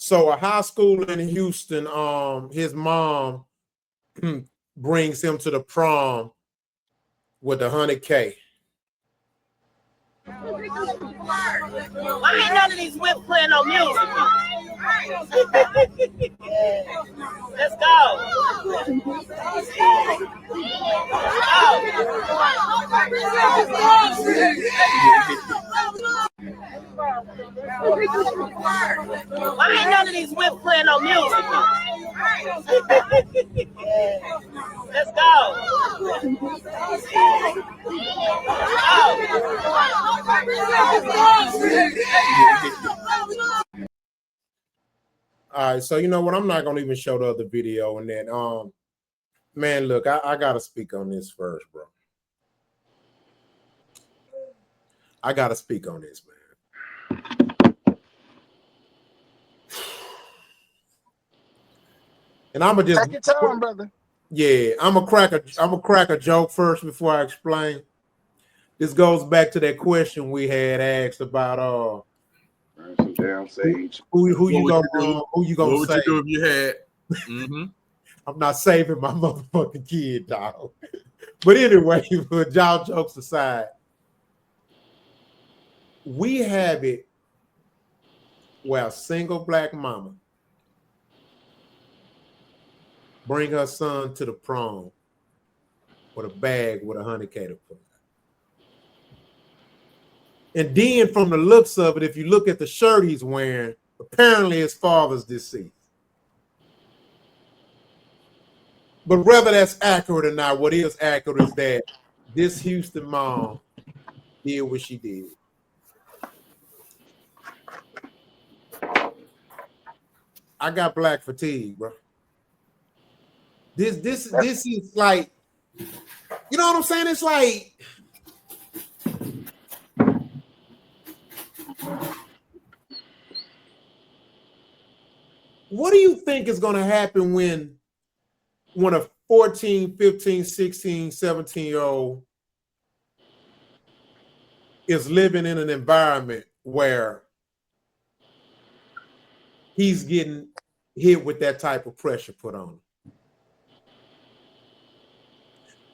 So a high school in Houston, his mom brings him to the prom with $100K. Why ain't none of these whips playing no music? Let's go. Why ain't none of these whips playing no music? Let's go. All right, so you know what? I'm not gonna even show the other video, and then man, look, I gotta speak on this first, bro. I gotta speak on this, man. And I'm gonna just take your time, brother. Yeah, I'm gonna crack a joke first before I explain. This goes back to that question we had asked about some damn sage. Who you gonna what save? Would you do if you had? Mm-hmm. I'm not saving my motherfucking kid, dog. But anyway, y'all jokes aside, we have it where a single black mama bring her son to the prom with a bag with $100K to put. And then from the looks of it, if you look at the shirt he's wearing, apparently his father's deceased. But whether that's accurate or not, what is accurate is that this Houston mom did what she did. I got black fatigue, bro. This is like, you know what I'm saying? It's like, what do you think is going to happen when a 14, 15, 16, 17-year-old is living in an environment where he's getting hit with that type of pressure put on him?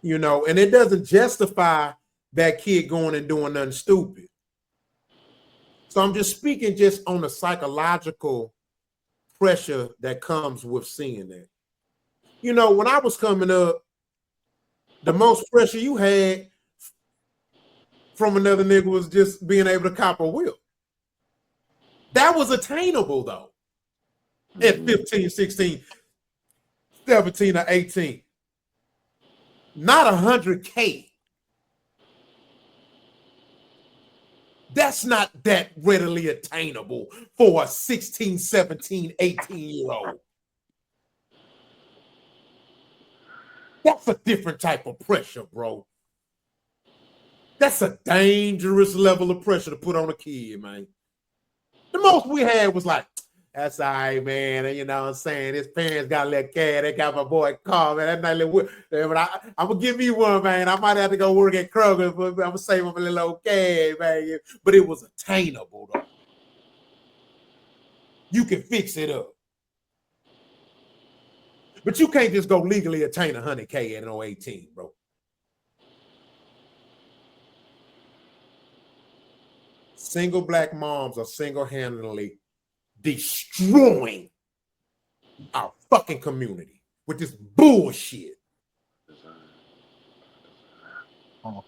You know, and it doesn't justify that kid going and doing nothing stupid. So I'm just speaking just on the psychological pressure that comes with seeing that. You know, when I was coming up, the most pressure you had from another nigga was just being able to cop a whip. That was attainable, though, at 15, 16, 17, or 18. Not $100K. That's not that readily attainable for a 16, 17, 18-year-old. That's a different type of pressure, bro. That's a dangerous level of pressure to put on a kid, man. The most we had was like, that's all right, man. You know what I'm saying? His parents got a little cash. They got my boy a car, man. That night, but I'm going to give me one, man. I might have to go work at Kroger, but I'm going to save him a little old cash, man. But it was attainable, though. You can fix it up. But you can't just go legally attain $100K at an 18, bro. Single black moms are single-handedly destroying our fucking community with this bullshit. Y'all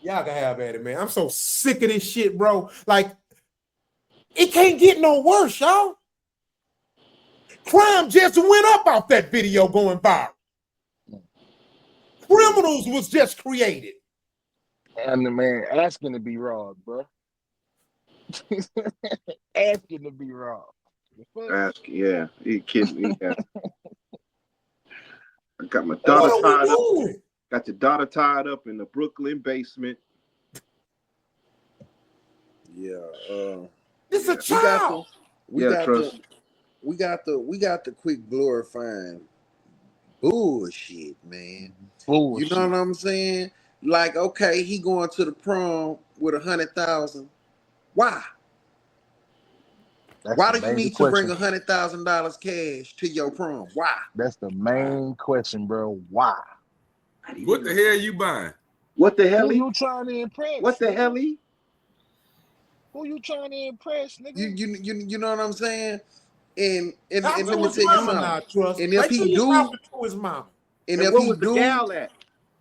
can have at it, man. I'm so sick of this shit, bro. Like, it can't get no worse, y'all. Crime just went up off that video going viral. Criminals was just created. And the man asking to be robbed, bro. Asking to be robbed. Yeah, he kidding me. Yeah. I got my daughter tied up. Got your daughter tied up in the Brooklyn basement. Yeah, it's a child. We got the quick glorifying bullshit, man. Bullshit. You know what I'm saying? Like, okay, he going to the prom with 100,000. Why? Why do you need to bring $100,000 cash to your prom? Why? That's the main question, bro. Why? What the hell you buying? What the hell? Who you trying to impress? What the hell? Who you trying to impress, nigga? You know what I'm saying? And let me His tell you mama something. not trust. And if Wait till he you do, talk to his mama. and And if what he was the do, gal at?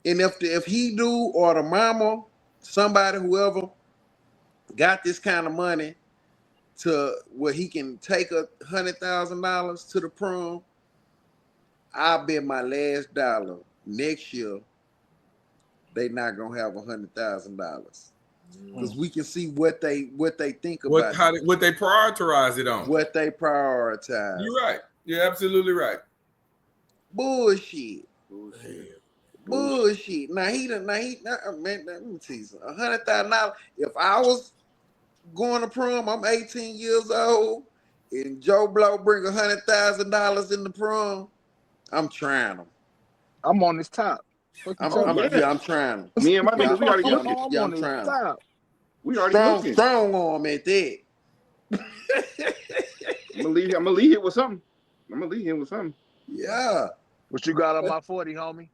and if he do, or the mama, somebody, whoever got this kind of money to where he can take $100,000 to the prom, I bet my last dollar next year they not gonna have $100,000 because we can see what they think about What they prioritize it on. what they prioritize. You're right. You're absolutely right. Bullshit. Now man, let me tell you something. $100,000. If I was going to prom, I'm 18 years old, and Joe Blow bring $100,000 in the prom, I'm trying them. I'm on this top. I'm trying them. Me and my niggas, we already looking. I'm trying them. We already looking. Strong arm at that. I'm gonna leave here with something. Yeah. What you got on my 40, homie?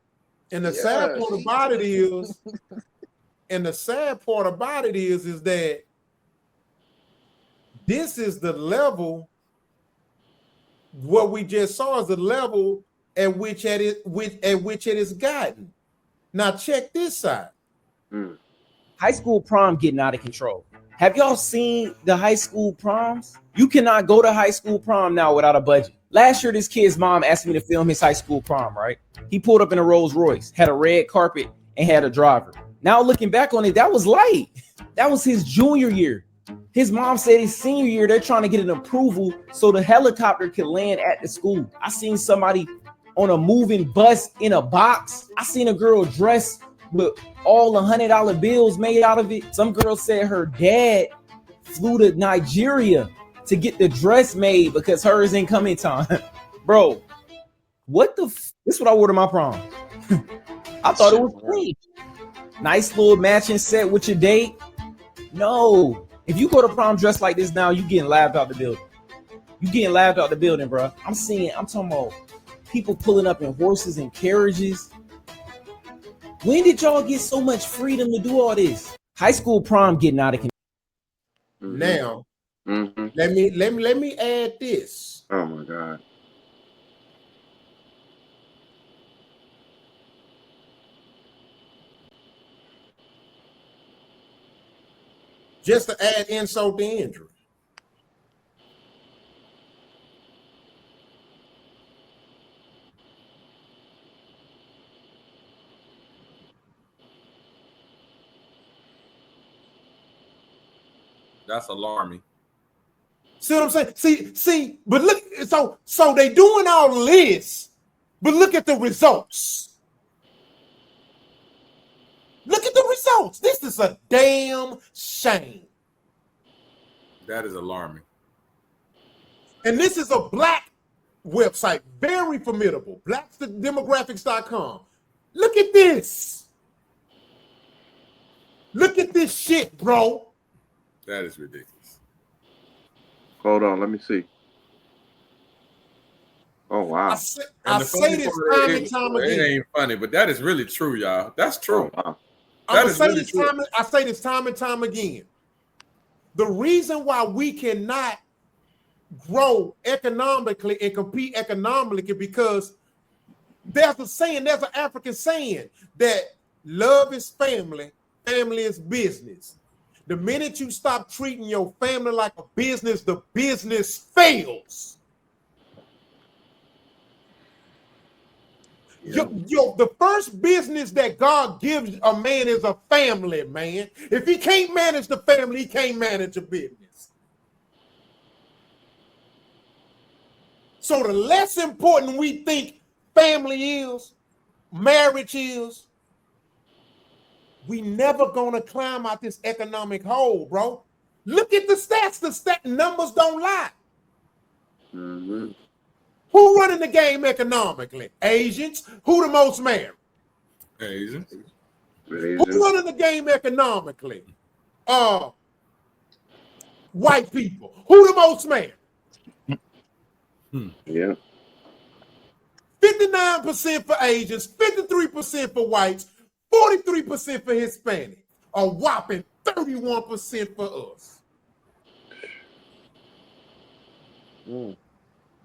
And the sad part about it is, is that this is the level. What we just saw is the level at which it has gotten. Now check this out. High school prom getting out of control. Have y'all seen the high school proms? You cannot go to high school prom now without a budget. Last year, this kid's mom asked me to film his high school prom, right? He pulled up in a Rolls Royce, had a red carpet, and had a driver. Now looking back on it, that was light. That was his junior year. His mom said his senior year, they're trying to get an approval so the helicopter could land at the school. I seen somebody on a moving bus in a box. I seen a girl dressed with all the $100 bills made out of it. Some girl said her dad flew to Nigeria to get the dress made because hers ain't coming time. Bro, what the this is what I wore to my prom. I thought it was free. Nice little matching set with your date. No. If you go to prom dressed like this now, you getting laughed out the building. You getting laughed out the building, bro. I'm talking about people pulling up in horses and carriages. When did y'all get so much freedom to do all this? High school prom getting out of control. Now, let me add this. Oh my God. Just to add insult to injury. That's alarming. See what I'm saying? See, but look, so they doing all this, but look at the results. Look at the results. This is a damn shame. That is alarming. And this is a black website, very formidable, blackdemographics.com. Look at this. Look at this shit, bro. That is ridiculous. Hold on, let me see. Oh wow. I say this time and time again. It ain't funny, but that is really true, y'all. That's true. Oh, wow. I say this time and time again. The reason why we cannot grow economically and compete economically because there's an African saying that love is family, family is business. The minute you stop treating your family like a business, the business fails. Yeah. The first business that God gives a man is a family, man. If he can't manage the family, he can't manage a business. So the less important we think family is, marriage is, we never gonna climb out this economic hole, bro. Look at the stats. The numbers don't lie. Mm-hmm. Who running the game economically? Asians. Who the most married? Asians. Who running the game economically? White people. Who the most married? Yeah. 59% for Asians, 53% for whites, 43% for Hispanic, a whopping 31% for us.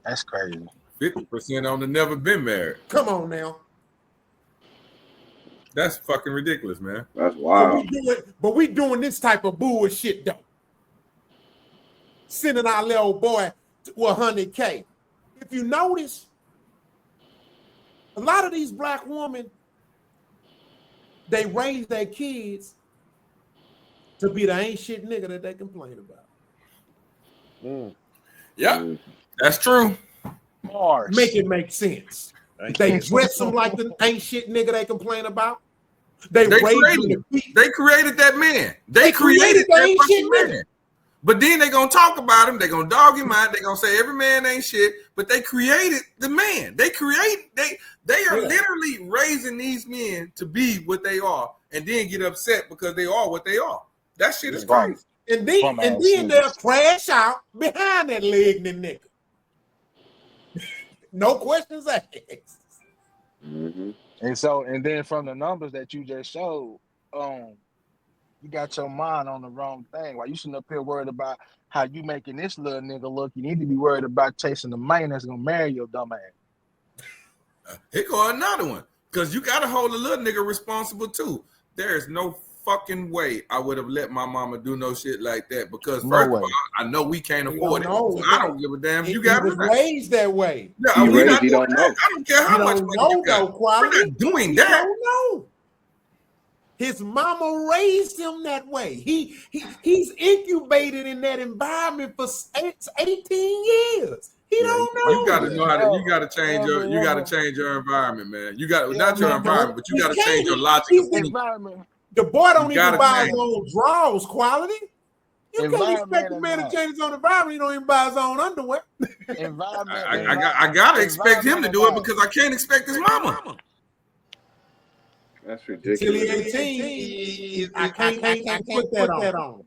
That's crazy. 50% on the never been married. Come on now. That's fucking ridiculous, man. That's wild. But we doing this type of bullshit though. Sending our little boy to 100K. If you notice, a lot of these black women, they raise their kids to be the ain't shit nigga that they complain about. Yeah, that's true. Mars. Make it make sense. They dress them like the ain't shit nigga they complain about. They created that man. They created that ain't shit fucking nigga. man. But then they gonna talk about him. They gonna dog him out. They gonna say every man ain't shit. But they created the man. They are literally raising these men to be what they are, and then get upset because they are what they are. That shit is crazy. And then they'll crash out behind that leg nigga. No questions asked. Mm-hmm. And then from the numbers that you just showed, you got your mind on the wrong thing. Why you sitting up here worried about how you making this little nigga look? You need to be worried about chasing the man that's gonna marry your dumb ass. Here go another one. Because you gotta hold a little nigga responsible too. There is no fucking way I would have let my mama do no shit like that. Because first of all, I know we can't afford it. So I don't give a damn. You got was raised that way. Yeah, He don't know. I don't care how much money you got. Quality. We're not doing He that. don't know. His mama raised him that way. He's incubated in that environment for 18 years. He don't know. You got to know how to. You got to change your. You got to change your environment, man. You got not your environment, but you got to change your logic. Environment. The boy don't even buy change. his own drawers. Quality. You can't expect a man to change his own environment. He don't even buy his own underwear. Environment. I gotta expect him to do it because I can't expect his mama. That's ridiculous. Till he 18, I can't put that on.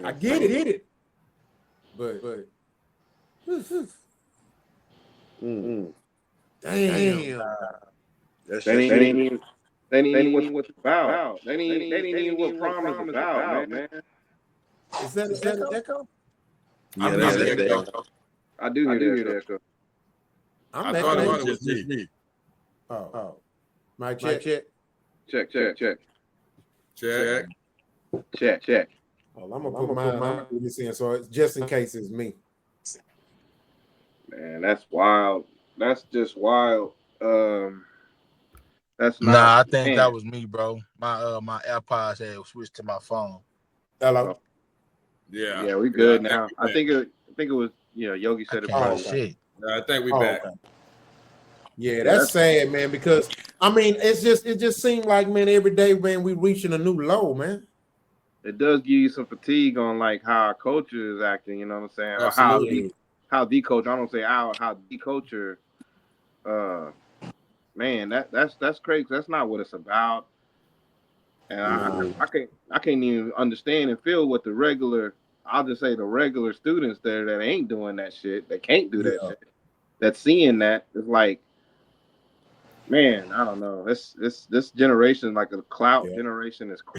I get it. But damn. They ain't even what it's about. They ain't even what prom is about, man. Is that echo? Yeah, that's echo. I do hear that echo. I thought it was just me. Oh. Mic check. Check. Oh, I'm gonna put mine in so it's just in case it's me. Man, that's wild. That's just wild. That's not. Nah, I think that was me, bro. My AirPods had switched to my phone. Hello. Yeah, we good now. I think it was. Yeah, Yogi said it. Oh shit. I think we back. Okay. Yeah, that's sad, man. Because I mean, it just seemed like, man, every day, man, we reaching a new low, man. It does give you some fatigue on like how our culture is acting. You know what I'm saying? Absolutely. Or how the culture. I don't say how the culture. Man, that's crazy. That's not what it's about. And I can't even understand and feel what the regular. I'll just say the regular students there that ain't doing that shit. That can't do that shit. That's seeing that is like. Man, I don't know. This generation, like a clout generation, is crazy.